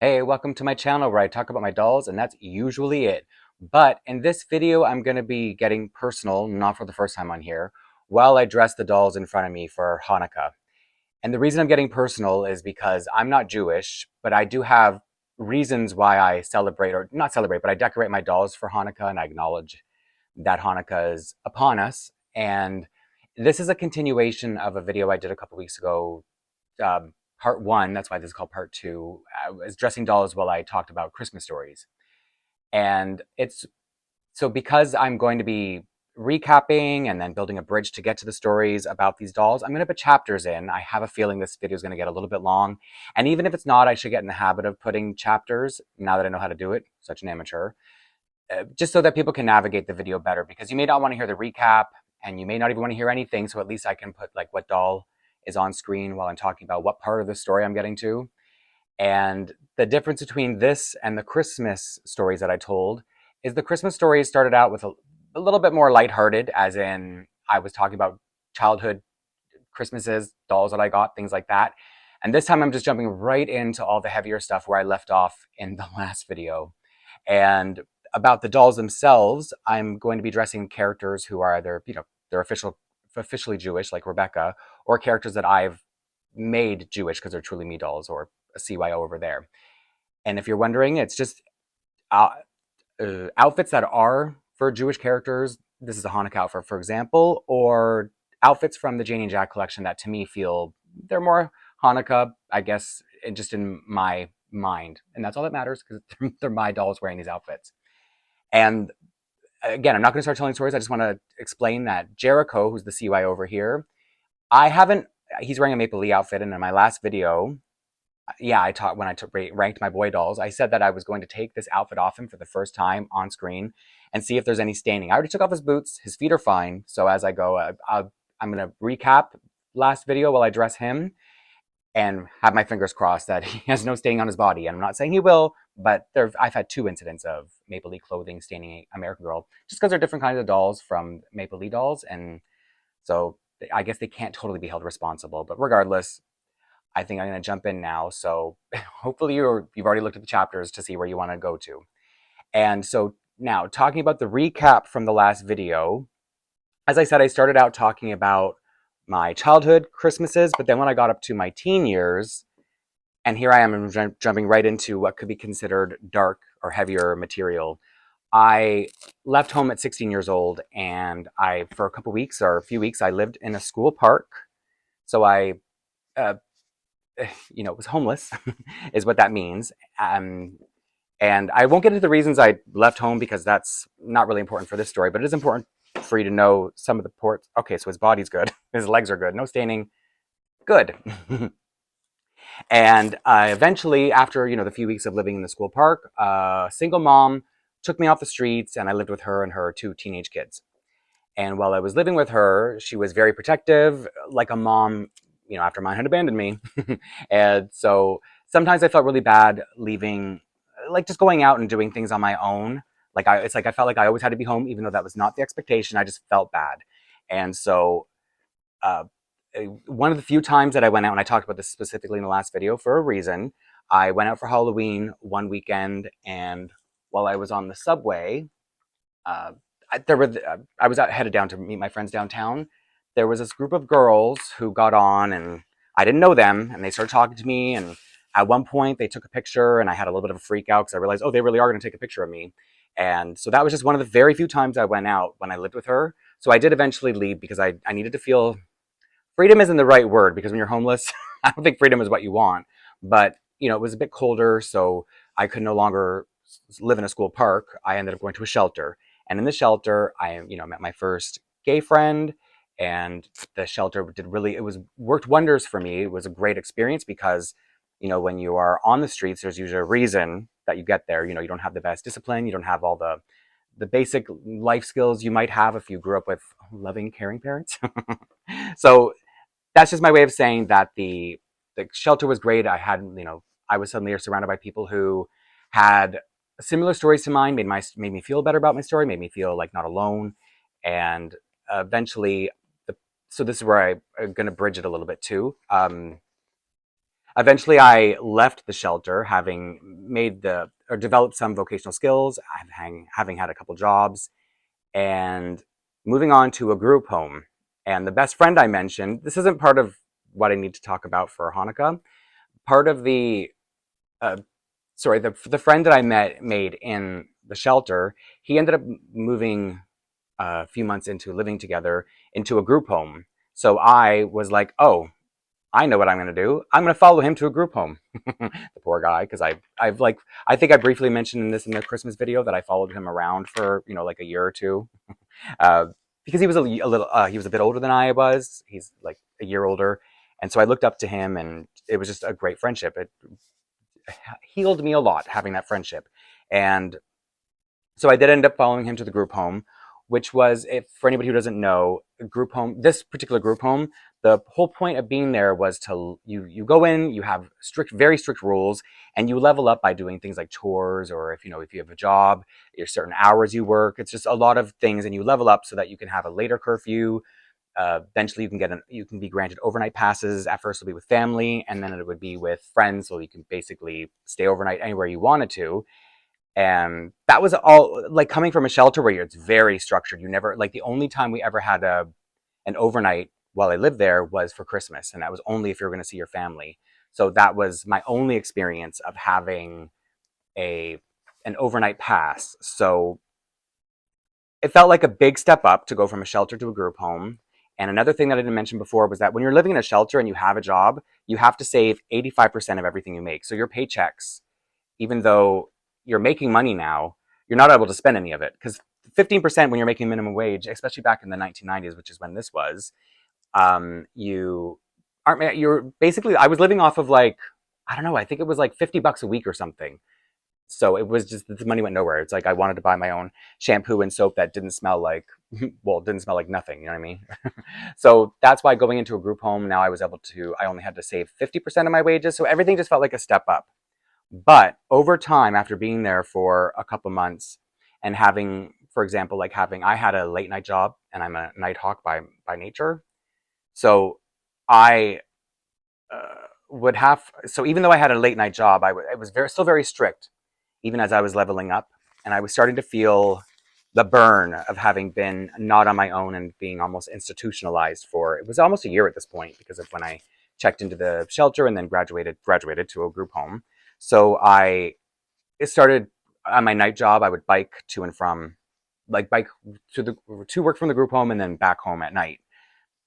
Hey, welcome to my channel where I talk about my dolls, and that's usually it. But in this video, I'm going to be getting personal, not for the first time on here, while I dress the dolls in front of me for Hanukkah. And the reason I'm getting personal is because I'm not Jewish, but I do have reasons why I celebrate, or not celebrate, but I decorate my dolls for Hanukkah, and I acknowledge that Hanukkah is upon us. And this is a continuation of a video I did a couple weeks ago, part one. That's why this is called part two. I was dressing dolls while I talked about Christmas stories. And it's so because I'm going to be recapping and then building a bridge to get to the stories about these dolls, I'm going to put chapters in. I have a feeling this video is going to get a little bit long. And even if it's not, I should get in the habit of putting chapters now that I know how to do it, such an amateur, just so that people can navigate the video better, because you may not want to hear the recap and you may not even want to hear anything. So at least I can put like what doll is on screen while I'm talking about what part of the story I'm getting to. And the difference between this and the Christmas stories that I told is the Christmas stories started out with a little bit more lighthearted, as in I was talking about childhood Christmases, dolls that I got, things like that. And this time I'm just jumping right into all the heavier stuff where I left off in the last video. And about the dolls themselves, I'm going to be dressing characters who are either, they're officially Jewish, like Rebecca, or characters that I've made Jewish because they're truly me dolls, or a CYO over there. And if you're wondering, it's just uh, outfits that are for Jewish characters. This is a Hanukkah outfit, for example, or outfits from the Janie and Jack collection that to me feel they're more Hanukkah, I guess, just in my mind. And that's all that matters, because they're my dolls wearing these outfits. And again, I'm not going to start telling stories. I just want to explain that Jericho, who's the CY over here, he's wearing a Maple Leaf outfit. And in my last video, yeah, I taught when I ranked my boy dolls, I said that I was going to take this outfit off him for the first time on screen and see if there's any staining. I already took off his boots. His feet are fine. So as I go, I'm going to recap last video while I dress him and have my fingers crossed that he has no staining on his body. And I'm not saying he will, but I've had 2 incidents of Maple Leaf clothing staining American Girl, just because they're different kinds of dolls from Maple Leaf dolls. And so I guess they can't totally be held responsible. But regardless, I think I'm going to jump in now. So hopefully you've already looked at the chapters to see where you want to go to. And so now, talking about the recap from the last video, as I said, I started out talking about my childhood Christmases, but then when I got up to my teen years, and here I am jumping right into what could be considered dark or heavier material. I left home at 16 years old, and for a couple weeks or a few weeks, I lived in a school park. So I, was homeless, is what that means. And I won't get into the reasons I left home, because that's not really important for this story, but it is important for you to know some of the ports. Okay, so his body's good. His legs are good. No staining. Good. And eventually, after, the few weeks of living in the school park, a single mom took me off the streets, and I lived with her and her 2 teenage kids. And while I was living with her, she was very protective, like a mom, after mine had abandoned me. And so sometimes I felt really bad leaving, like just going out and doing things on my own. It's like I felt like I always had to be home, even though that was not the expectation. I just felt bad. And so one of the few times that I went out, and I talked about this specifically in the last video for a reason, I went out for Halloween one weekend, and while I was on the subway, I was headed down to meet my friends downtown. There was this group of girls who got on, and I didn't know them, and they started talking to me, and at one point they took a picture, and I had a little bit of a freak out because I realized, oh, they really are going to take a picture of me. And so that was just one of the very few times I went out when I lived with her. So I did eventually leave, because I needed to feel, freedom isn't the right word, because when you're homeless, I don't think freedom is what you want. But, it was a bit colder, so I could no longer live in a school park. I ended up going to a shelter. And in the shelter, I, met my first gay friend, and the shelter worked wonders for me. It was a great experience because, when you are on the streets, there's usually a reason that you get there. You don't have the best discipline. You don't have all the basic life skills you might have if you grew up with loving, caring parents. So that's just my way of saying that the shelter was great. I was suddenly surrounded by people who had similar stories to mine, made me feel better about my story, made me feel like not alone. And eventually, so this is where I'm going to bridge it a little bit too. Eventually, I left the shelter, having developed some vocational skills, having had a couple jobs, and moving on to a group home. And the best friend I mentioned, this isn't part of what I need to talk about for Hanukkah. Part of uh, the friend that I made in the shelter, he ended up moving a few months into living together into a group home. So I was like, oh, I know what I'm going to do. I'm going to follow him to a group home. The poor guy, because I think I briefly mentioned this in the Christmas video that I followed him around for like a year or two, uh, because he was he was a bit older than I was. He's like a year older, and so I looked up to him, and it was just a great friendship. It healed me a lot having that friendship, and so I did end up following him to the group home, which was, if for anybody who doesn't know, this particular group home, the whole point of being there was to you go in, you have very strict rules, and you level up by doing things like chores, or if you have a job, there's certain hours you work. It's just a lot of things, and you level up so that you can have a later curfew. Eventually, you can be granted overnight passes. At first, it'll be with family, and then it would be with friends, so you can basically stay overnight anywhere you wanted to. And that was all, like, coming from a shelter where it's very structured. You never, like, the only time we ever had an overnight while I lived there was for Christmas, and that was only if you were going to see your family. So that was my only experience of having a an overnight pass. So it felt like a big step up to go from a shelter to a group home. And another thing that I didn't mention before was that when you're living in a shelter and you have a job, you have to save 85% of everything you make. So your paychecks, even though you're making money now, you're not able to spend any of it, because 15% when you're making minimum wage, especially back in the 1990s, which is when this was, you aren't. You're basically. I was living off of, like, I don't know. I think it was like $50 a week or something. So it was just, the money went nowhere. It's like I wanted to buy my own shampoo and soap that didn't smell like, well, it didn't smell like nothing. You know what I mean? So that's why going into a group home now, I only had to save 50% of my wages. So everything just felt like a step up. But over time, after being there for a couple months and having, for example, I had a late night job, and I'm a night hawk by nature. So I so even though I had a late night job, it was still very strict, even as I was leveling up. And I was starting to feel the burn of having been not on my own and being almost institutionalized it was almost a year at this point, because of when I checked into the shelter and then graduated to a group home. So it started on my night job. I would bike to and from, like, bike to work from the group home and then back home at night.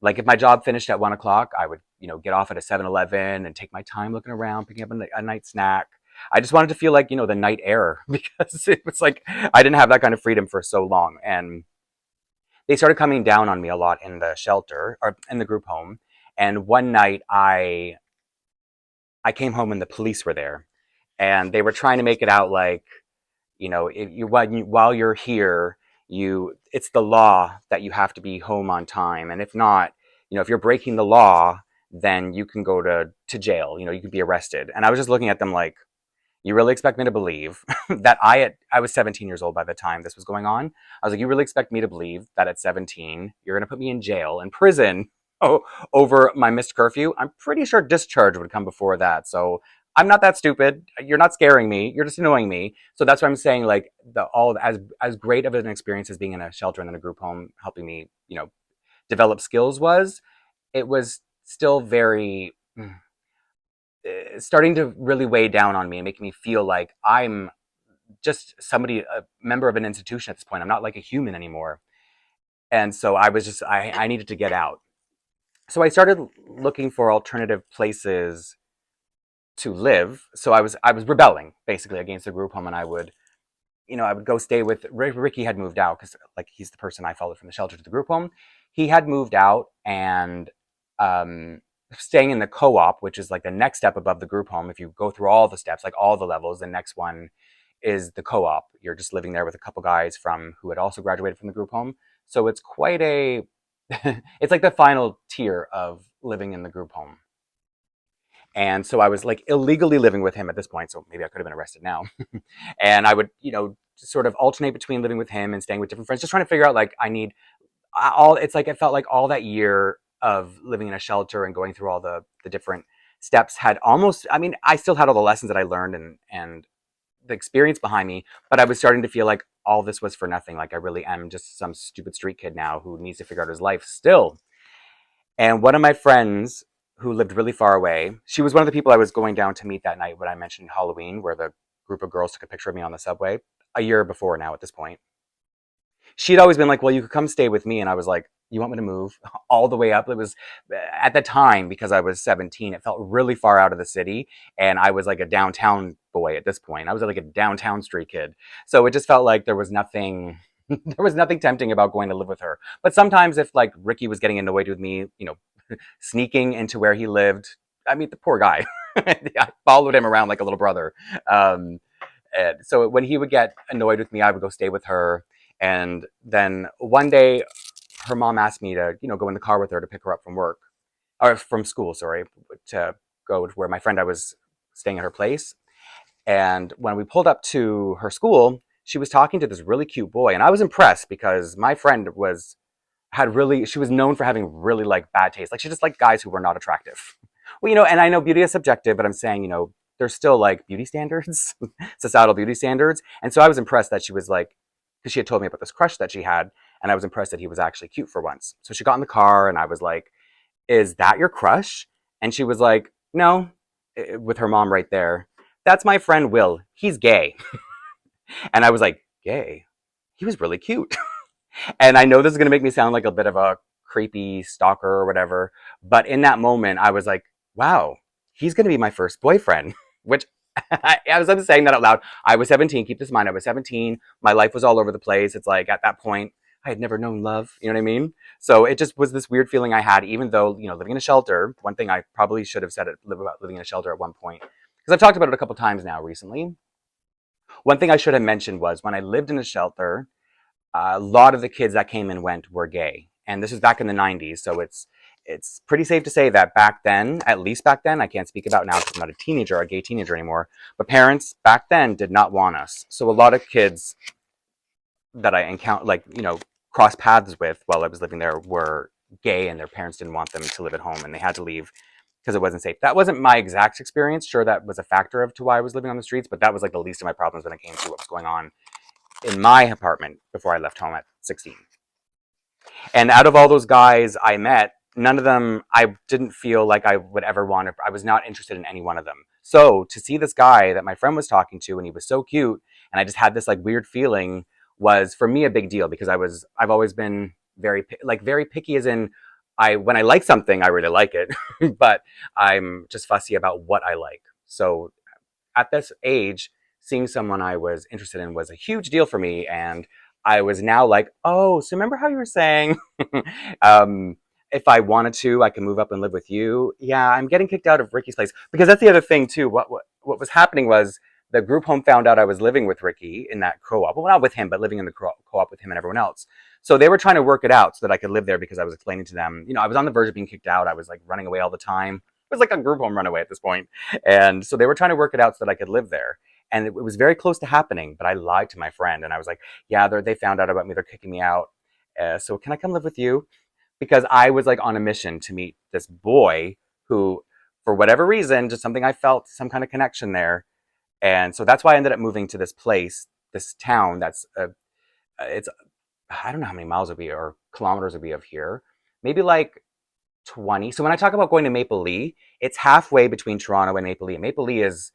Like, if my job finished at 1 o'clock, I would, get off at a 7-Eleven and take my time looking around, picking up a night snack. I just wanted to feel like, the night air, because it was like I didn't have that kind of freedom for so long. And they started coming down on me a lot in the shelter, or in the group home. And one night I came home and the police were there, and they were trying to make it out like, while you're here, it's the law that you have to be home on time, and if not, if you're breaking the law, then you can go to jail. You can be arrested. And I was just looking at them like, you really expect me to believe that I was 17 years old by the time this was going on. I was like, you really expect me to believe that at 17 you're going to put me in jail, in prison, over my missed curfew? I'm pretty sure discharge would come before that. So I'm not that stupid. You're not scaring me. You're just annoying me. So that's why I'm saying, like, as great of an experience as being in a shelter and then a group home helping me, develop skills was, it was still very starting to really weigh down on me and making me feel like I'm just a member of an institution at this point. I'm not like a human anymore. And so I needed to get out. So I started looking for alternative places to live. So I was rebelling basically against the group home, and I would go stay with Ricky. Had moved out, because, like, he's the person I followed from the shelter to the group home. He had moved out, and staying in the co-op, which is like the next step above the group home. If you go through all the steps, like all the levels, the next one is the co-op. You're just living there with a couple guys who had also graduated from the group home. So it's quite it's like the final tier of living in the group home. And so I was, like, illegally living with him at this point, so maybe I could have been arrested now. And I would, sort of alternate between living with him and staying with different friends, just trying to figure out, like, it's like it felt like all that year of living in a shelter and going through all the different steps had almost, I mean, I still had all the lessons that I learned and the experience behind me, but I was starting to feel like all this was for nothing. Like I really am just some stupid street kid now who needs to figure out his life still. And one of my friends who lived really far away, she was one of the people I was going down to meet that night when I mentioned Halloween, where the group of girls took a picture of me on the subway a year before now at this point. She'd always been like, well, you could come stay with me. And I was like, you want me to move all the way up? It was at the time, because I was 17, it felt really far out of the city. And I was like a downtown boy at this point. I was like a downtown street kid. So it just felt like there was nothing, there was nothing tempting about going to live with her. But sometimes if like Ricky was getting annoyed with me, you know, sneaking into where he lived, I mean, the poor guy, I followed him around like a little brother. Um, and so when he would get annoyed with me, I would go stay with her. And then one day, her mom asked me to, you know, go in the car with her to pick her up from work, or from school, sorry, to go to where my friend I was staying at her place. And when we pulled up to her school, she was talking to this really cute boy, and I was impressed because my friend she was known for having really like bad taste. Like she just liked guys who were not attractive. Well, you know, and I know beauty is subjective, but I'm saying, you know, there's still like beauty standards, societal beauty standards. And so I was impressed that she was like, because she had told me about this crush that she had, and I was impressed that he was actually cute for once. So she got in the car, and I was like, is that your crush? And she was like, no, with her mom right there. That's my friend Will. He's gay. And I was like, gay? He was really cute. And I know this is going to make me sound like a bit of a creepy stalker or whatever, but in that moment, I was like, wow, he's going to be my first boyfriend, which as I'm saying that out loud, I was 17. Keep this in mind, I was 17. My life was all over the place. It's like at that point, I had never known love. You know what I mean? So it just was this weird feeling I had, even though, you know, living in a shelter, one thing I probably should have said about living in a shelter at one point, because I've talked about it a couple times now recently. One thing I should have mentioned was when I lived in a shelter, a lot of the kids that came and went were gay. And this was back in the 90s. So it's pretty safe to say that back then, at least back then, I can't speak about now because I'm not a teenager, a gay teenager anymore, but parents back then did not want us. So a lot of kids that I encountered, like, you know, cross paths with while I was living there were gay, and their parents didn't want them to live at home and they had to leave because it wasn't safe. That wasn't my exact experience. Sure, that was a factor of to why I was living on the streets, but that was like the least of my problems when it came to what was going on in my apartment before I left home at 16. And out of all those guys I met, none of them, I didn't feel like I would ever want to, I was not interested in any one of them. So to see this guy that my friend was talking to, and he was so cute, and I just had this like weird feeling, was for me a big deal because I've always been very picky, as in when I like something, I really like it, but I'm just fussy about what I like. So at this age, seeing someone I was interested in was a huge deal for me. And I was now like, oh, so remember how you were saying, if I wanted to, I can move up and live with you. Yeah, I'm getting kicked out of Ricky's place. Because that's the other thing too. What was happening was the group home found out I was living with Ricky in that co-op. Well, not with him, but living in the co-op with him and everyone else. So they were trying to work it out so that I could live there, because I was explaining to them, you know, I was on the verge of being kicked out. I was like running away all the time. It was like a group home runaway at this point. And so they were trying to work it out so that I could live there. And it was very close to happening, but I lied to my friend. And I was like, yeah, they found out about me. They're kicking me out. So can I come live with you? Because I was like on a mission to meet this boy who, for whatever reason, just something I felt, some kind of connection there. And so that's why I ended up moving to this place, this town that's, it's, I don't know how many miles it would be or kilometers it would be of here. Maybe like 20. So when I talk about going to Maple Leaf, it's halfway between Toronto and Maple Leaf. Maple Leaf is,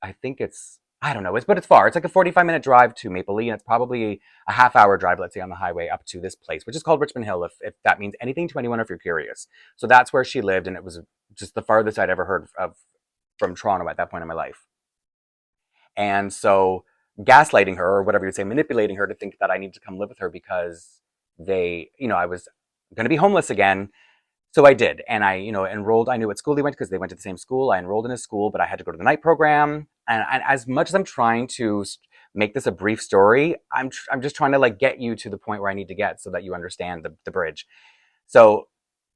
I think it's, I don't know, but it's far. It's like a 45-minute drive to Maple Leaf, and it's probably a half-hour drive, let's say, on the highway up to this place, which is called Richmond Hill, if that means anything to anyone, if you're curious. So that's where she lived, and it was just the farthest I'd ever heard of from Toronto at that point in my life. And so gaslighting her, or whatever you'd say, manipulating her to think that I needed to come live with her because I was going to be homeless again. So I did, and I, enrolled. I knew what school they went to because they went to the same school. I enrolled in his school, but I had to go to the night program. And as much as I'm trying to make this a brief story, I'm just trying to like get you to the point where I need to get so that you understand the bridge. So,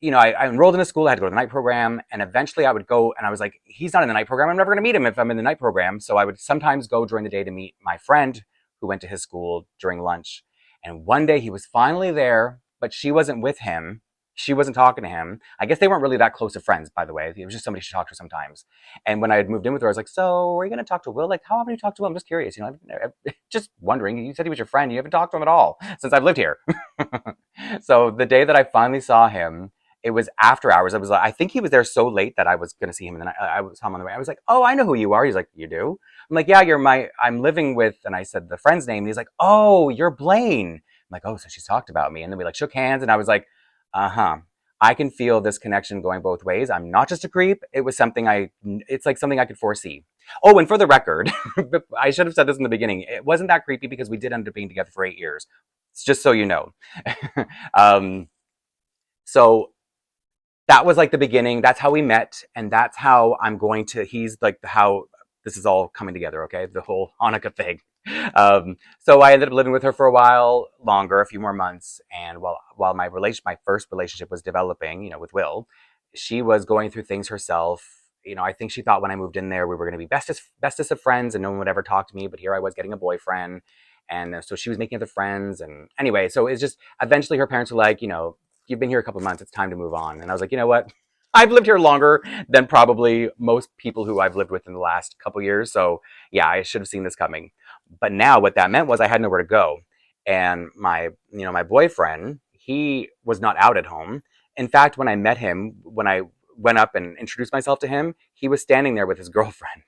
I enrolled in a school. I had to go to the night program, and eventually I would go, and I was like, he's not in the night program. I'm never going to meet him if I'm in the night program. So I would sometimes go during the day to meet my friend who went to his school during lunch. And one day he was finally there, but she wasn't with him. she wasn't talking to him. I guess they weren't really that close of friends, by the way. It was just somebody she talked to sometimes. And when I had moved in with her, I was like, so are you going to talk to Will? Like, how often do you talk to Will? I'm just curious. You know, just wondering. You said he was your friend. You haven't talked to him at all since I've lived here. So the day that I finally saw him, it was after hours. I was like, I think he was there so late that I was going to see him. And then I saw him on the way. I was like, oh, I know who you are. He's like, you do? I'm like, yeah, I'm living with, and I said the friend's name. And he's like, oh, you're Blaine. I'm like, oh, so she's talked about me. And then we like shook hands and I was like, uh-huh. I can feel this connection going both ways. I'm not just a creep. It's like something I could foresee. Oh, and for the record, I should have said this in the beginning. It wasn't that creepy because we did end up being together for 8 years. It's just so you know. So that was like the beginning. That's how we met. And that's how he's like how this is all coming together. Okay. The whole Hanukkah thing. So I ended up living with her for a while longer, a few more months. And while my first relationship was developing, you know, with Will, she was going through things herself. You know, I think she thought when I moved in there, we were going to be bestest of friends and no one would ever talk to me. But here I was getting a boyfriend. And so she was making other friends. And anyway, so it's just eventually her parents were like, you know, you've been here a couple of months. It's time to move on. And I was like, you know what? I've lived here longer than probably most people who I've lived with in the last couple of years. So yeah, I should have seen this coming. But now what that meant was I had nowhere to go. And my boyfriend, he was not out at home. In fact, when I met him, when I went up and introduced myself to him, he was standing there with his girlfriend.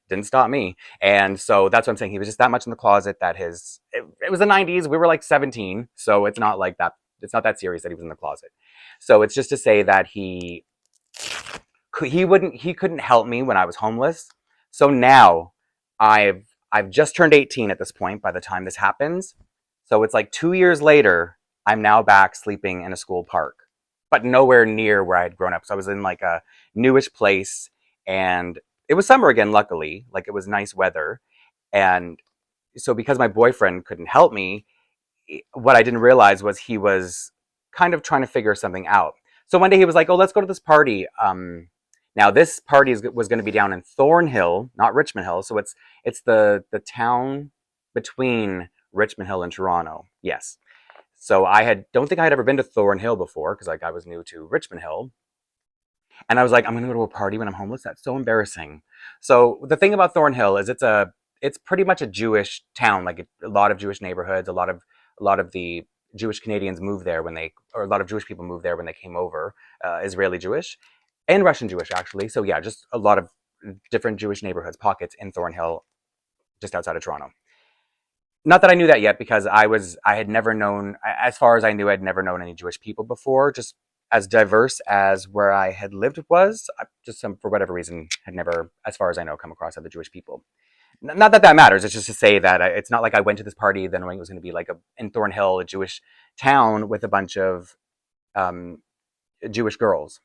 Didn't stop me. And so that's what I'm saying. He was just that much in the closet that it was the 90s. We were like 17. So it's not like that. It's not that serious that he was in the closet. So it's just to say that he couldn't help me when I was homeless. So now I've just turned 18 at this point by the time this happens. So it's like 2 years later, I'm now back sleeping in a school park, but nowhere near where I had grown up. So I was in like a newish place and it was summer again, luckily. Like it was nice weather. And so because my boyfriend couldn't help me, what I didn't realize was he was kind of trying to figure something out. So one day he was like, oh, let's go to this party. Now this party was going to be down in Thornhill, not Richmond Hill. So it's the town between Richmond Hill and Toronto. Yes. So don't think I had ever been to Thornhill before because like I was new to Richmond Hill. And I was like, I'm going to go to a party when I'm homeless. That's so embarrassing. So the thing about Thornhill is it's pretty much a Jewish town, like a lot of Jewish neighborhoods, a lot of the Jewish Canadians moved there or a lot of Jewish people moved there when they came over, Israeli Jewish and Russian Jewish actually. So yeah, just a lot of different Jewish neighborhoods, pockets in Thornhill, just outside of Toronto. Not that I knew that yet because I had never known, as far as I knew, I'd never known any Jewish people before, just as diverse as where I had lived was. For whatever reason, had never, as far as I know, come across other Jewish people. Not that that matters. It's just to say that it's not like I went to this party then knowing it was going to be like in Thornhill, a Jewish town with a bunch of Jewish girls.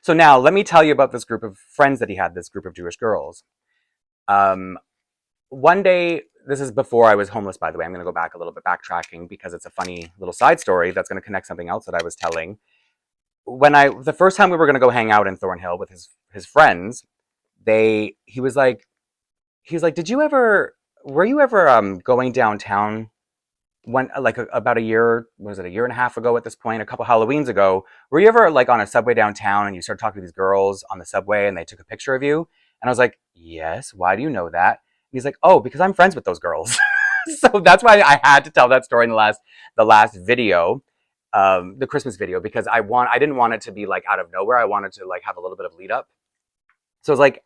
So now let me tell you about this group of friends that he had, this group of Jewish girls. One day, this is before I was homeless, by the way. I'm going to go back a little bit, backtracking, because it's a funny little side story that's going to connect something else that I was telling. The first time we were going to go hang out in Thornhill with his friends, he was like, were you ever going downtown about a year and a half ago at this point, a couple Halloweens ago, were you ever like on a subway downtown and you started talking to these girls on the subway and they took a picture of you? And I was like, yes, why do you know that? And he's like, oh, because I'm friends with those girls. So that's why I had to tell that story in the last video, the Christmas video, because I didn't want it to be like out of nowhere. I wanted to like have a little bit of lead up. So it's like,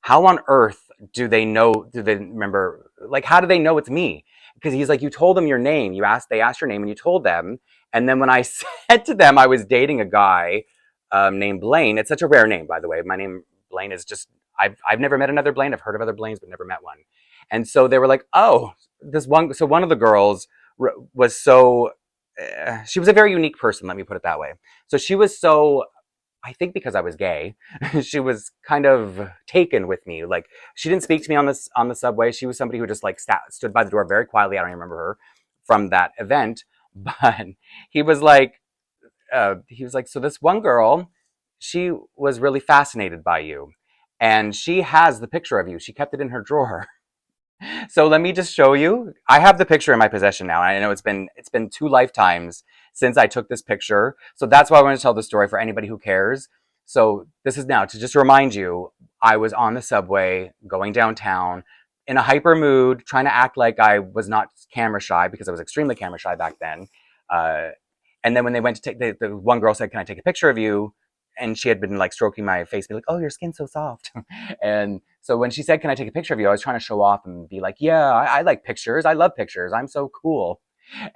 how on earth do they remember, like, how do they know it's me? Because he's like, you told them your name. They asked your name and you told them. And then when I said to them I was dating a guy named Blaine, it's such a rare name, by the way. My name, Blaine, is just, I've never met another Blaine. I've heard of other Blaines, but never met one. And so they were like, oh, one of the girls was she was a very unique person, let me put it that way. So she was so, I think because I was gay, she was kind of taken with me. Like, she didn't speak to me on the subway. She was somebody who just like stood by the door very quietly. I don't even remember her from that event, but he was like, so this one girl, she was really fascinated by you, and she has the picture of you. She kept it in her drawer. So let me just show you. I have the picture in my possession now. I know it's been 2 lifetimes since I took this picture. So that's why I want to tell the story for anybody who cares. So this is now to just remind you, I was on the subway going downtown in a hyper mood, trying to act like I was not camera shy because I was extremely camera shy back then. And then when they went to take, the one girl said, "Can I take a picture of you?" And she had been like stroking my face, be like, "Oh, your skin's so soft." And so when she said, "Can I take a picture of you?" I was trying to show off and be like, "Yeah, I like pictures. I love pictures. I'm so cool."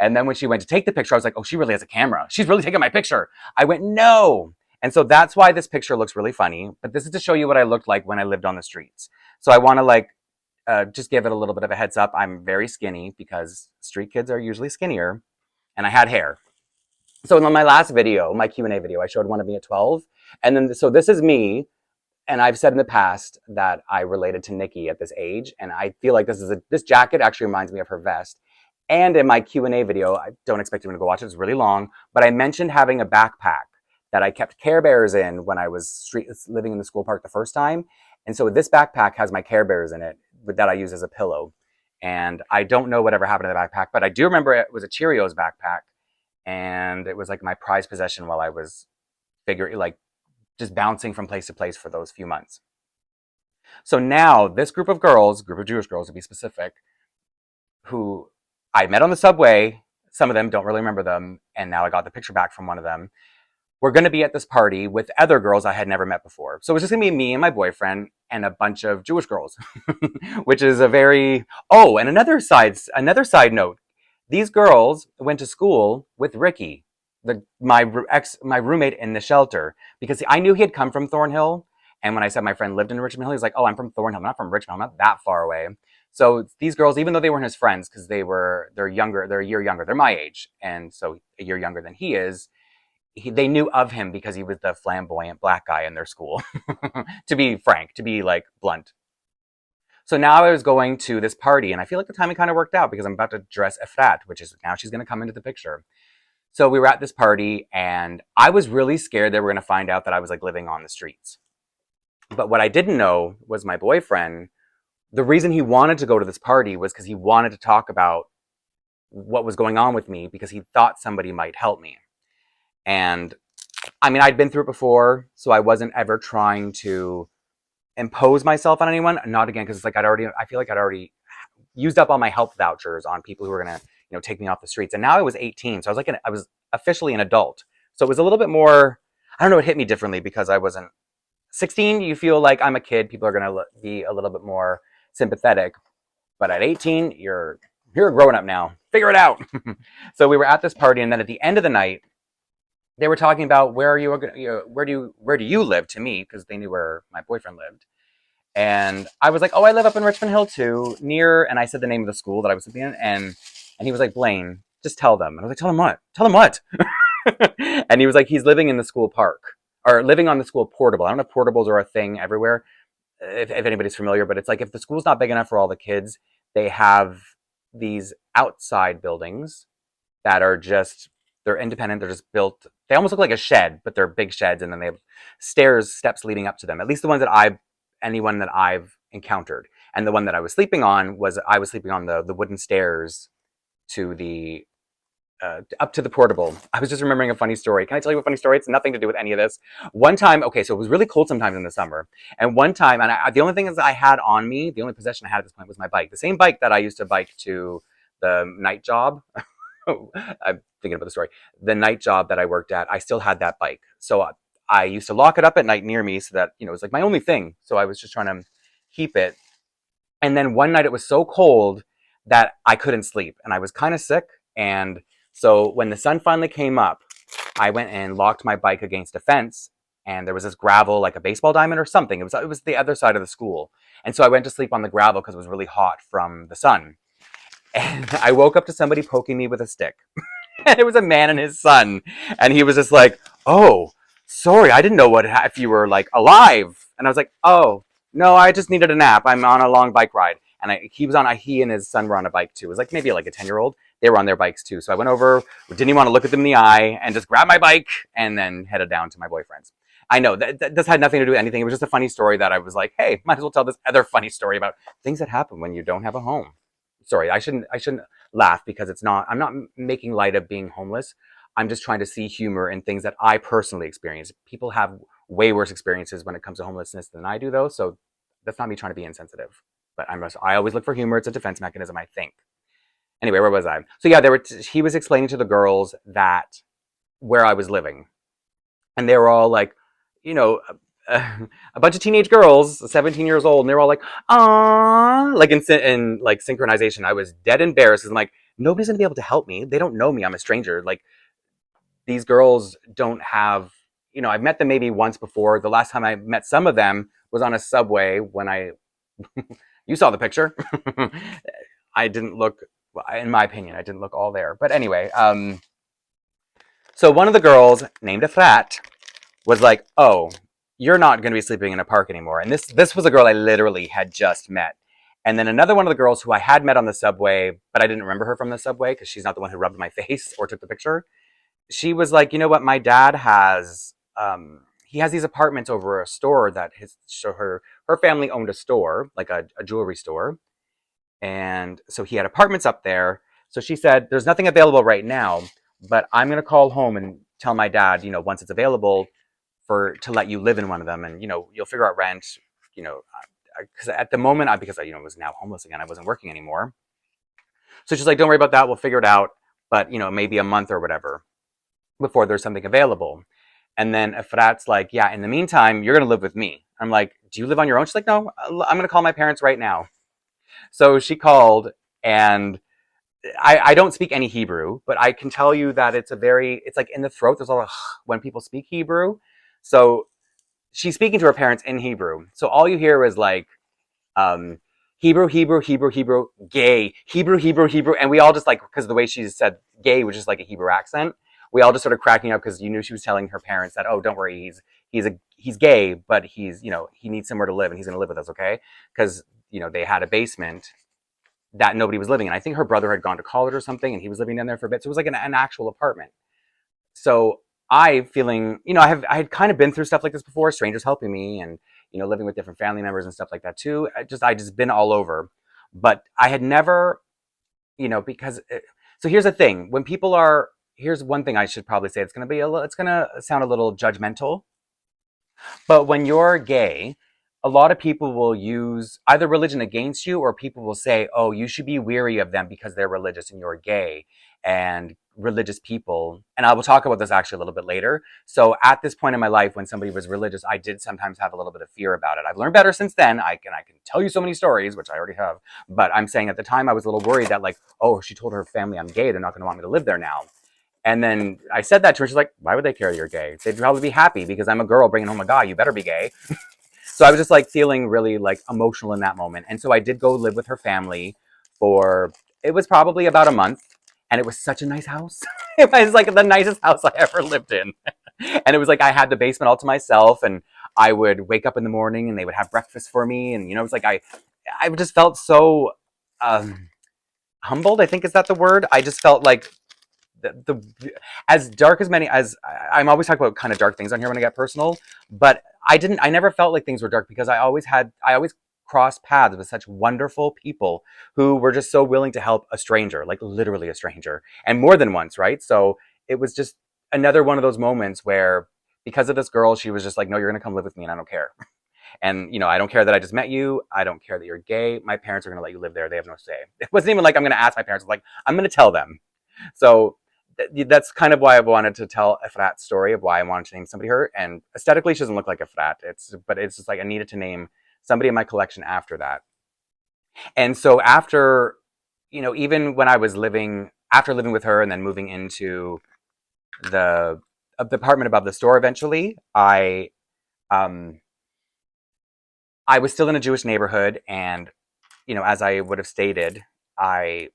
And then when she went to take the picture, I was like, "Oh, she really has a camera. She's really taking my picture." I went, "No." And so that's why this picture looks really funny. But this is to show you what I looked like when I lived on the streets. So I want to like just give it a little bit of a heads up. I'm very skinny because street kids are usually skinnier, and I had hair. So in my last video, my Q&A video, I showed one of me at 12. And then, so this is me. And I've said in the past that I related to Nikki at this age. And I feel like this jacket actually reminds me of her vest. And in my Q&A video, I don't expect you to go watch it, it's really long, but I mentioned having a backpack that I kept Care Bears in when I was living in the school park the first time. And so this backpack has my Care Bears in it that I use as a pillow. And I don't know whatever happened to the backpack, but I do remember it was a Cheerios backpack. And it was like my prized possession while I was just bouncing from place to place for those few months. So now this group of Jewish girls to be specific, who I met on the subway, some of them don't really remember them, and now I got the picture back from one of them. We're going to be at this party with other girls I had never met before. So it was just going to be me and my boyfriend and a bunch of Jewish girls, which is a very, oh, and another side note. These girls went to school with Ricky, my roommate in the shelter, because I knew he had come from Thornhill. And when I said my friend lived in Richmond Hill, he was like, "Oh, I'm from Thornhill. I'm not from Richmond. I'm not that far away." So these girls, even though they weren't his friends, because they're younger, they're a year younger, they're my age, and so a year younger than he is, they knew of him because he was the flamboyant black guy in their school. To be frank, to be like blunt. So now I was going to this party, and I feel like the timing kind of worked out because I'm about to dress Efrat, which is now she's going to come into the picture. So we were at this party, and I was really scared they were going to find out that I was like living on the streets. But what I didn't know was my boyfriend, the reason he wanted to go to this party was because he wanted to talk about what was going on with me because he thought somebody might help me. And I mean, I'd been through it before, so I wasn't ever trying to impose myself on anyone. Not again, because it's like I feel like I'd already used up all my help vouchers on people who were going to, take me off the streets. And now I was 18, so I was officially an adult. So it was a little bit more, I don't know, it hit me differently because I wasn't 16. You feel like I'm a kid. People are going to be a little bit more sympathetic. But at 18, you're a grown up now. Figure it out. So we were at this party, and then at the end of the night, they were talking about where do you live to me, because they knew where my boyfriend lived. And I was like, "Oh, I live up in Richmond Hill too, near," and I said the name of the school that I was living in, and he was like, "Blaine, just tell them." And I was like, "Tell them what? Tell them what?" And he was like, "He's living in the school park, or living on the school portable." I don't know if portables are a thing everywhere, if anybody's familiar, but it's like if the school's not big enough for all the kids, they have these outside buildings that are they're independent. They're just built. They almost look like a shed, but they're big sheds, and then they have steps leading up to them. At least the ones that anyone that I've encountered. And the one that I was sleeping on the wooden stairs to the up to the portable. I was just remembering a funny story. Can I tell you a funny story? It's nothing to do with any of this. One time, okay, so it was really cold sometimes in the summer. And one time, and the only thing is I had on me, the only possession I had at this point was my bike. The same bike that I used to bike to the night job. I'm thinking about the story. The night job that I worked at, I still had that bike. So I used to lock it up at night near me so that, it was like my only thing. So I was just trying to keep it. And then one night it was so cold that I couldn't sleep and I was kind of sick. And so when the sun finally came up, I went and locked my bike against a fence, and there was this gravel, like a baseball diamond or something. It was the other side of the school. And so I went to sleep on the gravel because it was really hot from the sun. And I woke up to somebody poking me with a stick. And it was a man and his son. And he was just like, "Oh, sorry, I didn't know if you were like alive." And I was like, "Oh, no, I just needed a nap. I'm on a long bike ride." And he and his son were on a bike too. It was like maybe like a 10-year-old. They were on their bikes too. So I went over, didn't even want to look at them in the eye, and just grabbed my bike and then headed down to my boyfriend's. I know that this had nothing to do with anything. It was just a funny story that I was like, hey, might as well tell this other funny story about things that happen when you don't have a home. Sorry, I shouldn't laugh because I'm not making light of being homeless. I'm just trying to see humor in things that I personally experience. People have way worse experiences when it comes to homelessness than I do, though. So that's not me trying to be insensitive. But I always look for humor. It's a defense mechanism, I think. Anyway, where was I? So yeah, he was explaining to the girls that where I was living, and they were all like, you know, a bunch of teenage girls, 17 years old, and they were all like, "Aww," like in like synchronization. I was dead embarrassed. I'm like, nobody's gonna be able to help me. They don't know me. I'm a stranger. Like, these girls don't have, I've met them maybe once before. The last time I met some of them was on a subway when you saw the picture. I didn't look, in my opinion, I didn't look all there. But anyway, so one of the girls named Efrat was like, oh, you're not going to be sleeping in a park anymore. And this was a girl I literally had just met. And then another one of the girls who I had met on the subway, but I didn't remember her from the subway because she's not the one who rubbed my face or took the picture. She was like, you know what, my dad has, he has these apartments over a store that her family owned a store, like a jewelry store. And so he had apartments up there. So she said, there's nothing available right now, but I'm going to call home and tell my dad, once it's available to let you live in one of them. And, you'll figure out rent, because at the moment, because I, was now homeless again, I wasn't working anymore. So she's like, don't worry about that. We'll figure it out. But, maybe a month or whatever before there's something available. And then Efrat's like, yeah, in the meantime, you're going to live with me. I'm like, do you live on your own? She's like, no, I'm going to call my parents right now. So she called, and I don't speak any Hebrew, but I can tell you that it's like in the throat, there's a lot of when people speak Hebrew. So she's speaking to her parents in Hebrew. So all you hear is like, Hebrew, Hebrew, Hebrew, Hebrew, gay, Hebrew, Hebrew, Hebrew. And we all just like, because of the way she said gay, which is like a Hebrew accent, we all just started cracking up because she was telling her parents that, oh, don't worry, he's gay, but he's, he needs somewhere to live and he's going to live with us, okay? Because, they had a basement that nobody was living in. I think her brother had gone to college or something and he was living down there for a bit. So it was like an actual apartment. So I had kind of been through stuff like this before, strangers helping me and, living with different family members and stuff like that too. I just been all over, but I had never, so here's the thing. Here's one thing I should probably say. It's going to sound a little judgmental, but when you're gay, a lot of people will use either religion against you, or people will say, oh, you should be weary of them because they're religious and you're gay, and religious people. And I will talk about this actually a little bit later. So at this point in my life, when somebody was religious, I did sometimes have a little bit of fear about it. I've learned better since then. I can tell you so many stories, which I already have. But I'm saying at the time I was a little worried that like, oh, she told her family I'm gay. They're not going to want me to live there now. And then I said that to her. She's like, why would they care you're gay? They'd probably be happy because I'm a girl bringing home a guy. You better be gay. So I was just like feeling really like emotional in that moment. And so I did go live with her family it was probably about a month. And it was such a nice house. It was like the nicest house I ever lived in. And it was like I had the basement all to myself, and I would wake up in the morning and they would have breakfast for me. And, it was like I just felt so humbled, I think, is that the word? I just felt like the as dark as I'm always talking about kind of dark things on here when I get personal, but I never felt like things were dark because I always crossed paths with such wonderful people who were just so willing to help a stranger, like literally a stranger, and more than once, right? So it was just another one of those moments where, because of this girl, she was just like, no, you're going to come live with me and I don't care. And, I don't care that I just met you. I don't care that you're gay. My parents are going to let you live there. They have no say. It wasn't even like I'm going to ask my parents. Like, I'm going to tell them. So that's kind of why I wanted to tell Efrat's story of why I wanted to name somebody her. And aesthetically, she doesn't look like Efrat. But it's just like I needed to name somebody in my collection after that. And so after, even when I was after living with her and then moving into the apartment above the store eventually, I was still in a Jewish neighborhood. And, as I would have stated, I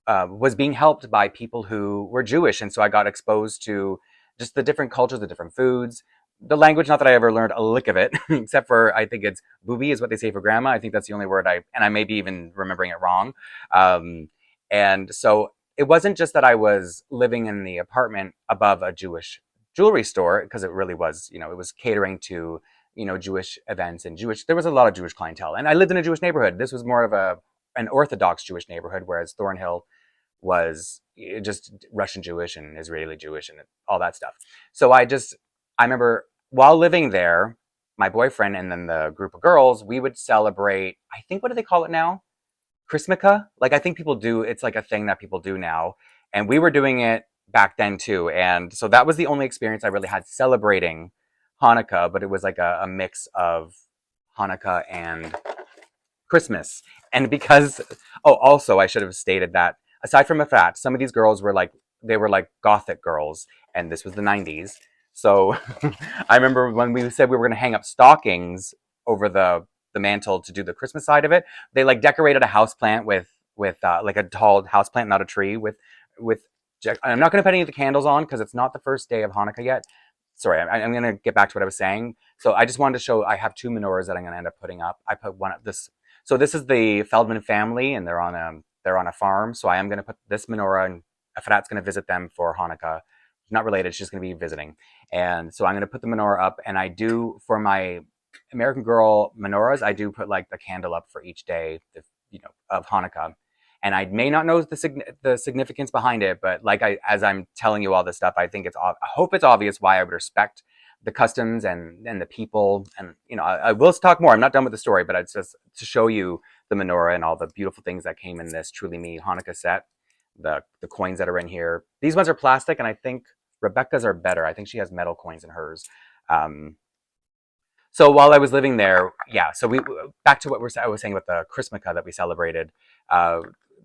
was being helped by people who were Jewish. And so I got exposed to just the different cultures, the different foods, the language. Not that I ever learned a lick of it, except for, I think it's booby is what they say for grandma. I think that's the only word and I may be even remembering it wrong. And so it wasn't just that I was living in the apartment above a Jewish jewelry store, because it really was, it was catering to, Jewish events and there was a lot of Jewish clientele. And I lived in a Jewish neighborhood. This was more of an Orthodox Jewish neighborhood, whereas Thornhill was just Russian Jewish and Israeli Jewish and all that stuff. So I remember while living there, my boyfriend and then the group of girls, we would celebrate, I think, what do they call it now? Christmukkah? Like, I think people do, it's like a thing that people do now. And we were doing it back then too. And so that was the only experience I really had celebrating Hanukkah, but it was like a mix of Hanukkah and Christmas. And because, oh, also, I should have stated that aside from the fact, some of these girls were like, they were like gothic girls, and this was the 90s. So I remember when we said we were going to hang up stockings over the mantle to do the Christmas side of it, they like decorated a houseplant with like a tall houseplant, not a tree, with. I'm not going to put any of the candles on because it's not the first day of Hanukkah yet. Sorry, I'm going to get back to what I was saying. So I just wanted to show I have two menorahs that I'm going to end up putting up. I put one up this. So this is the Feldman family, and they're on a farm. So I am going to put this menorah, and Efrat's going to visit them for Hanukkah. Not related, she's going to be visiting. And so I'm going to put the menorah up, and I do, for my American Girl menorahs, I do put like the candle up for each day, of Hanukkah. And I may not know the significance behind it, but like as I'm telling you all this stuff, I hope it's obvious why I would respect the customs and the people. And, I will talk more. I'm not done with the story, but it's just to show you the menorah and all the beautiful things that came in this Truly Me Hanukkah set. The coins that are in here. These ones are plastic, and I think Rebecca's are better. I think she has metal coins in hers. So while I was living there, yeah, so back to what I was saying about the Christmukkah that we celebrated.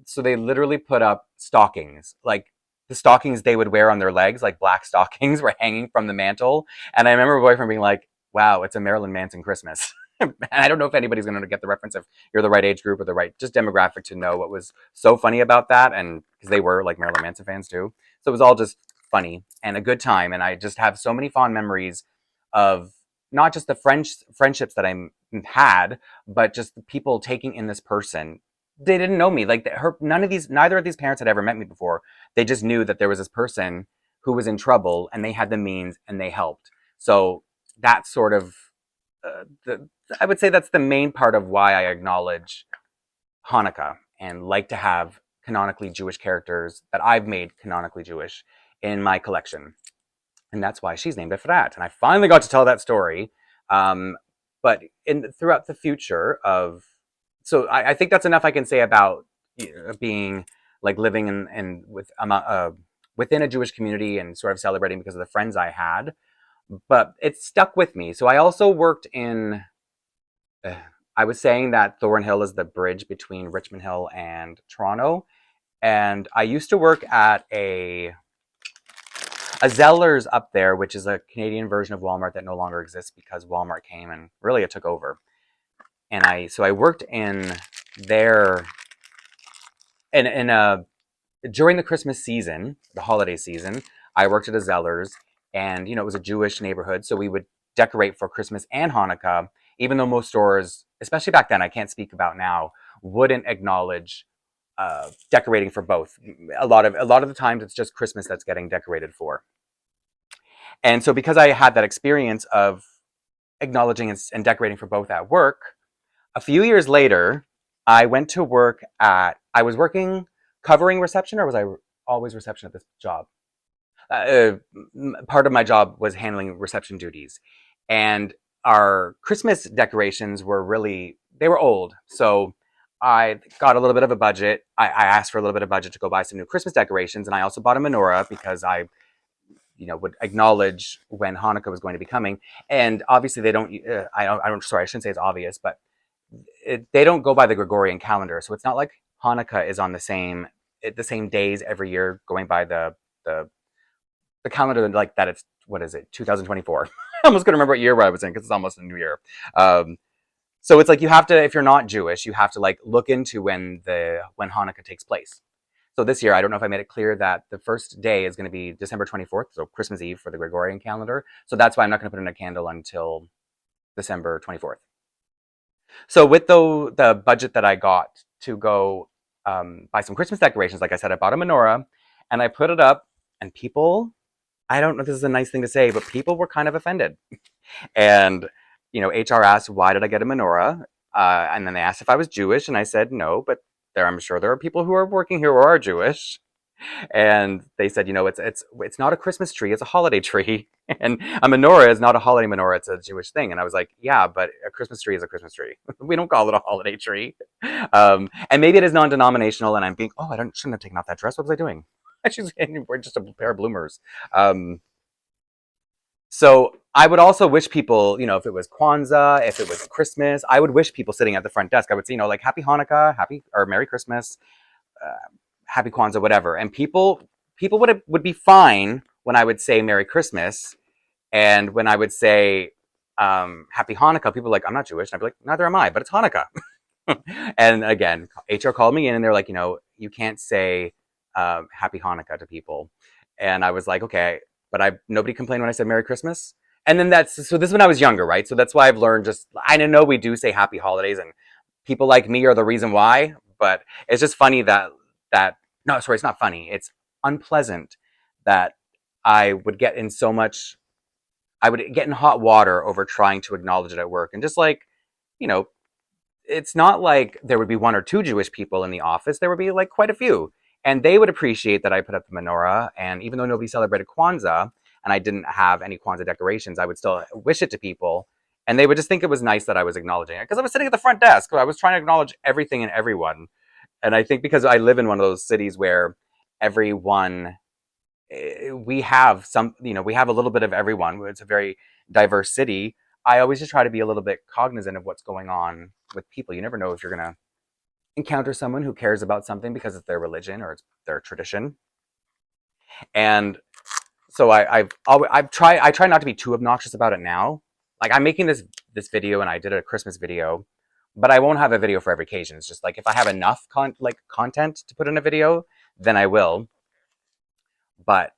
So they literally put up stockings, like the stockings they would wear on their legs, like black stockings were hanging from the mantle. And I remember my boyfriend being like, wow, it's a Marilyn Manson Christmas. And I don't know if anybody's going to get the reference if you're the right age group or the right just demographic to know what was so funny about that. And because they were like Marilyn Manson fans too. So it was all just funny and a good time. And I just have so many fond memories of not just the friendships that I had, but just the people taking in this person. They didn't know me. Like neither of these parents had ever met me before. They just knew that there was this person who was in trouble and they had the means and they helped. So that's sort of, I would say that's the main part of why I acknowledge Hanukkah and like to have canonically Jewish characters that I've made canonically Jewish in my collection. And that's why she's named Efrat. And I finally got to tell that story. But throughout the future of, so I think that's enough I can say about being like living within a Jewish community and sort of celebrating because of the friends I had. But it stuck with me. So I also worked in, I was saying that Thornhill is the bridge between Richmond Hill and Toronto. And I used to work at a Zellers up there, which is a Canadian version of Walmart that no longer exists because Walmart came and really it took over. And I worked in there during the Christmas season, the holiday season, I worked at a Zellers, and it was a Jewish neighborhood, so we would decorate for Christmas and Hanukkah, even though most stores, especially back then, I can't speak about now, wouldn't acknowledge decorating for both. A lot of the times it's just Christmas that's getting decorated for. And so because I had that experience of acknowledging and decorating for both at work, a few years later, I went to work I was working covering reception, or was I always reception at this job? Part of my job was handling reception duties. And our Christmas decorations they were old. So I got a little bit of a budget. I asked for a little bit of budget to go buy some new Christmas decorations. And I also bought a menorah because I would acknowledge when Hanukkah was going to be coming. And obviously they don't, sorry, I shouldn't say it's obvious, but they don't go by the Gregorian calendar. So it's not like Hanukkah is on the same days every year going by the calendar like that. It's, what is it, 2024. I'm almost going to remember what year I was in because it's almost a new year. So it's like you have to, if you're not Jewish, you have to like look into when Hanukkah takes place. So this year, I don't know if I made it clear that the first day is going to be December 24th, so Christmas Eve for the Gregorian calendar. So that's why I'm not going to put in a candle until December 24th. So with the budget that I got to go buy some Christmas decorations, like I said, I bought a menorah and I put it up, and people, I don't know if this is a nice thing to say, but people were kind of offended. And, HR asked, why did I get a menorah? And then they asked if I was Jewish, and I said no, but I'm sure there are people who are working here who are Jewish. And they said, it's not a Christmas tree, it's a holiday tree. And a menorah is not a holiday menorah, it's a Jewish thing. And I was like, yeah, but a Christmas tree is a Christmas tree. We don't call it a holiday tree. And maybe it is non-denominational, and I'm being, oh, shouldn't have taken off that dress. What was I doing? We're just a pair of bloomers. So I would also wish people, if it was Kwanzaa, if it was Christmas, I would wish people sitting at the front desk, I would say, like, Happy Hanukkah, or Merry Christmas, Happy Kwanzaa, whatever. And people would be fine when I would say Merry Christmas, and when I would say Happy Hanukkah, people were like, I'm not Jewish. And I'd be like, neither am I, but it's Hanukkah. And again, HR called me in, and they're like, you can't say Happy Hanukkah to people. And I was like, okay, but nobody complained when I said Merry Christmas. And then this is when I was younger, right? So that's why I've learned I know we do say Happy Holidays, and people like me are the reason why, but it's just funny no, sorry, it's not funny. It's unpleasant that I would get in hot water over trying to acknowledge it at work. And just like, it's not like there would be one or two Jewish people in the office. There would be like quite a few. And they would appreciate that I put up the menorah. And even though nobody celebrated Kwanzaa and I didn't have any Kwanzaa decorations, I would still wish it to people. And they would just think it was nice that I was acknowledging it. Because I was sitting at the front desk. I was trying to acknowledge everything and everyone. And I think because I live in one of those cities where we have a little bit of everyone. It's a very diverse city. I always just try to be a little bit cognizant of what's going on with people. You never know if you're going to encounter someone who cares about something because it's their religion or it's their tradition. And so I try not to be too obnoxious about it now. Like, I'm making this video, and I did a Christmas video, but I won't have a video for every occasion. It's just like, if I have enough content to put in a video, then I will. But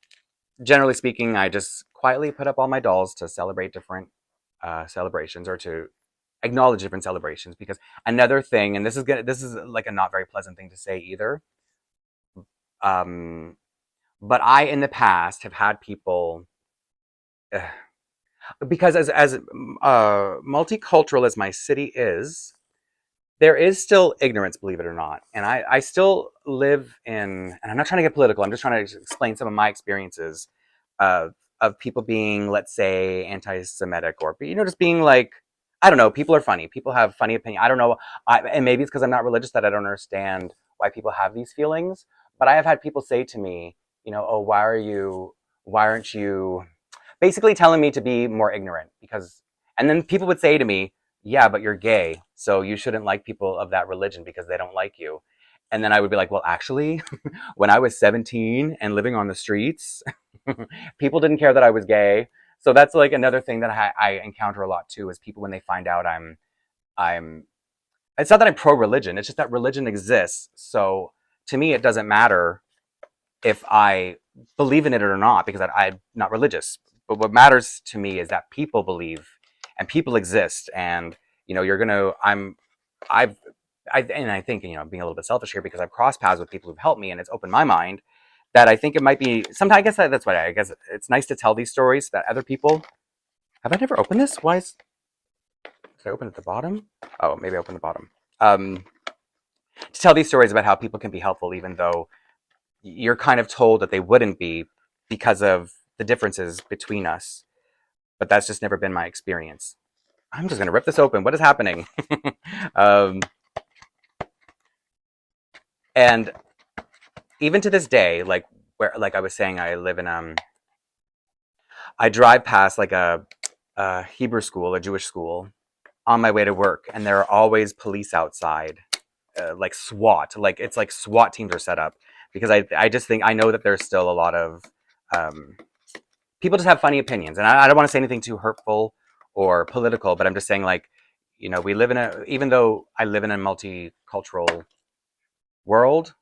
generally speaking, I just quietly put up all my dolls to celebrate different celebrations, or to acknowledge different celebrations. Because another thing, and this is like a not very pleasant thing to say either, but I in the past have had people, because as multicultural as my city is, there is still ignorance, believe it or not. And I still live in, and I'm not trying to get political, I'm just trying to explain some of my experiences of people being, let's say, anti-Semitic, or, just being like, I don't know, people are funny. People have funny opinions. I don't know. And maybe it's because I'm not religious that I don't understand why people have these feelings. But I have had people say to me, oh, why aren't you, basically telling me to be more ignorant, and then people would say to me, yeah, but you're gay, so you shouldn't like people of that religion because they don't like you. And then I would be like, well, actually, when I was 17 and living on the streets, people didn't care that I was gay. So that's like another thing that I encounter a lot too, is people, when they find out it's not that I'm pro-religion, it's just that religion exists. So to me, it doesn't matter if I believe in it or not, because I'm not religious. But what matters to me is that people believe and people exist. And, I think, being a little bit selfish here, because I've crossed paths with people who've helped me, and it's opened my mind, that I think it might be, sometimes I guess that's why I guess it's nice to tell these stories that other people, have I never opened this? Did I open at the bottom? Oh, maybe I opened the bottom. To tell these stories about how people can be helpful, even though you're kind of told that they wouldn't be because of the differences between us. But that's just never been my experience. I'm just going to rip this open. What is happening? And even to this day, like I was saying, I live in, I drive past like a Hebrew school, a Jewish school, on my way to work. And there are always police outside, like SWAT, like it's like SWAT teams are set up. Because I just think, I know that there's still a lot of, people just have funny opinions. And I don't want to say anything too hurtful or political, but I'm just saying, like, we live in even though I live in a multicultural world,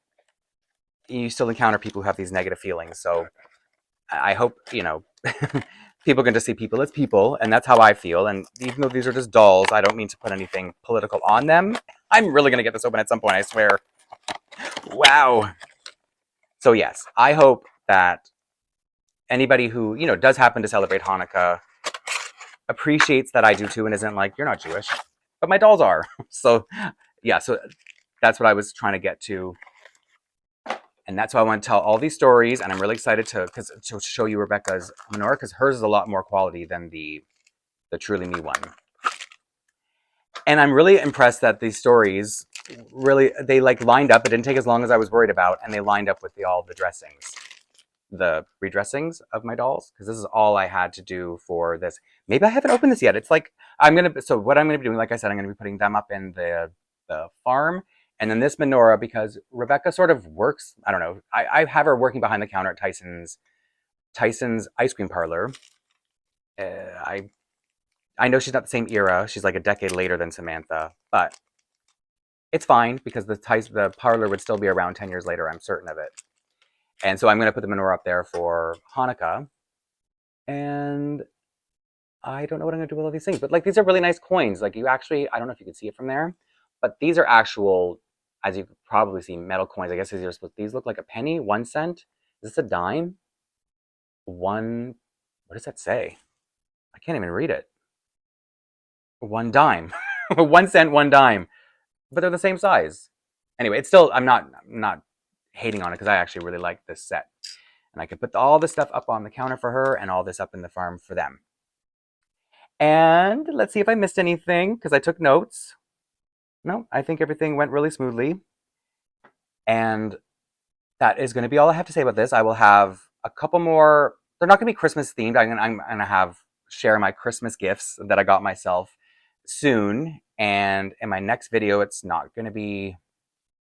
you still encounter people who have these negative feelings. So I hope, people can just see people as people, and that's how I feel. And even though these are just dolls, I don't mean to put anything political on them. I'm really going to get this open at some point, I swear. Wow. So yes, I hope that anybody who, does happen to celebrate Hanukkah appreciates that I do too, and isn't like, you're not Jewish, but my dolls are. So yeah, so that's what I was trying to get to. And that's why I want to tell all these stories, and I'm really excited to show you Rebecca's menorah, because hers is a lot more quality than the Truly Me one. And I'm really impressed that these stories really, they like lined up. It didn't take as long as I was worried about, and they lined up with all the dressings, the redressings of my dolls, because this is all I had to do for this. Maybe I haven't opened this yet. It's like, so what I'm gonna be doing, like I said, I'm gonna be putting them up in the farm, and then this menorah, because Rebecca sort of works, I don't know, I have her working behind the counter at Tyson's ice cream parlor. I know she's not the same era. She's like a decade later than Samantha, but it's fine because the parlor would still be around 10 years later. I'm certain of it. And so I'm going to put the menorah up there for Hanukkah. And I don't know what I'm going to do with all these things, but like these are really nice coins. Like you actually, I don't know if you can see it from there, but these are actual, as you could probably see, metal coins. I guess these look like a penny, 1 cent. Is this a dime? What does that say? I can't even read it. 1 dime. 1 cent, 1 dime. But they're the same size. Anyway, it's still, I'm not hating on it because I actually really like this set. And I could put all this stuff up on the counter for her and all this up in the farm for them. And let's see if I missed anything because I took notes. No, I think everything went really smoothly. And that is going to be all I have to say about this. I will have a couple more. They're not going to be Christmas themed. I'm going to share my Christmas gifts that I got myself soon. And in my next video, it's not going to be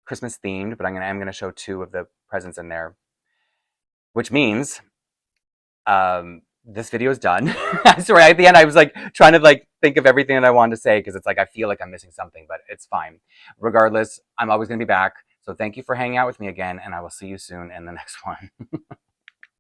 Christmas themed, but I'm going to show 2 of the presents in there, which means this video is done. I swear, at the end, I was like trying to like think of everything that I wanted to say because it's like I feel like I'm missing something, but it's fine. Regardless, I'm always going to be back. So thank you for hanging out with me again, and I will see you soon in the next one.